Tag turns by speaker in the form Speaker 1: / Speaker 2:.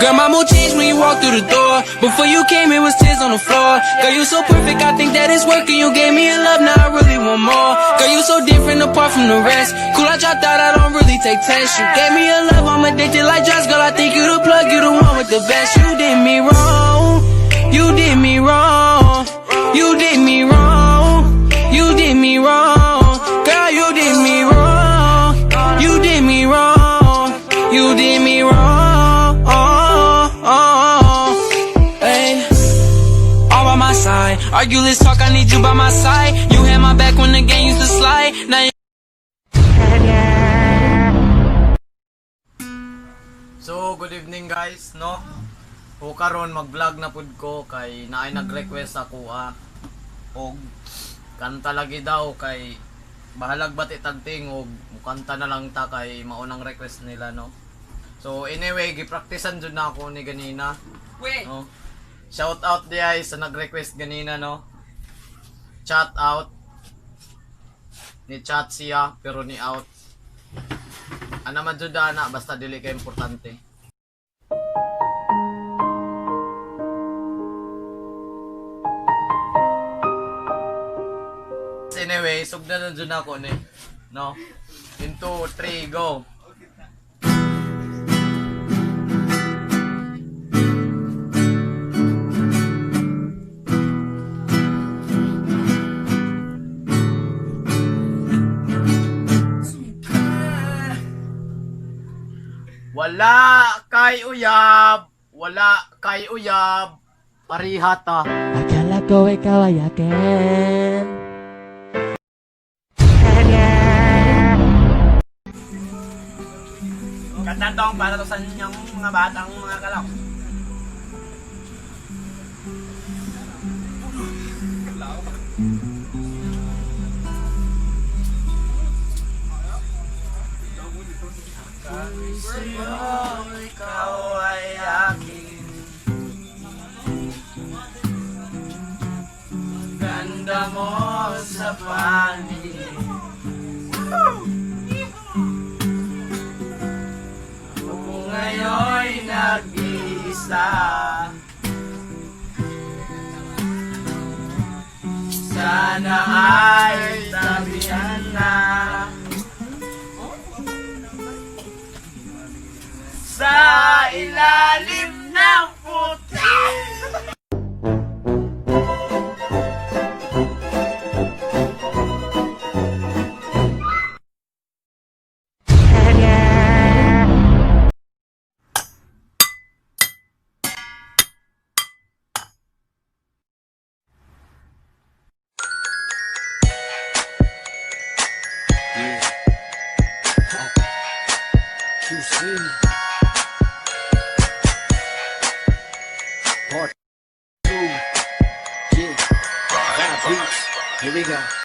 Speaker 1: Girl, my mood changed when you walked through the door. Before you came, it was tears on the floor. Girl, you so perfect, I think that it's working. You gave me a love, now I really want more. Girl, you so different apart from the rest. Cool, I dropped out, I don't really take tests. You gave me a love, I'm addicted like drugs. Girl, I think you the plug, you the one with the best. You did me wrong, you did me wrong, you did me wrong, you did me wrong. Girl, you did me wrong, you did me wrong, you did me wrong. Hey, all by my side. Argue, let's talk, I need you by my side. You had my back when the game used to slide. Now
Speaker 2: So, good evening guys, no? O karon mag-vlog na pud ko kay naay nag-request ako og kanta lagi daw kay bahalag bati tagting og mukanta na lang ta kay maunang request nila, no? So, anyway, gi-practicean jud na ako ni ganina. No? Shout out diay sa nag-request ganina, no? Chat out. Ni chat siya pero ni out. Ana man jud na basta dili ka importante. Anyway, sugdan na jud ako ni, no? 1, 2, 3, go. Wala kay uyab, parihata.
Speaker 3: Akala ko ikaw ay akin.
Speaker 2: Katantong para to sa inyong mga batang mga kalak. Sa'yo, ikaw ay akin. Ganda mo sa panig. Ako ngayon'y nag-iisa. Sana ay tabihan na sa ilalim ng puti.
Speaker 4: Part 2, yeah, 5 beats, here we go.